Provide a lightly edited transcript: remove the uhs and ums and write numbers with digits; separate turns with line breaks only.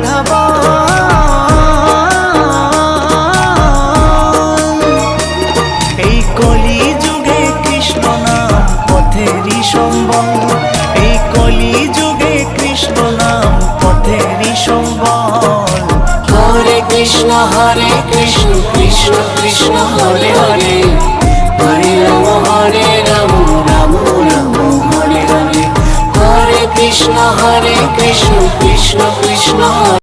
ধাবন। এই কলি যুগে কৃষ্ণ নাম পথেরই সম্বল, এই কলি যুগে কৃষ্ণ নাম পথেরই সম্বল।
হরে কৃষ্ণ কৃষ্ণ কৃষ্ণ হরে হরে, হরে রাম রাম রাম হরে হরে। হরে কৃষ্ণ কৃষ্ণ কৃষ্ণ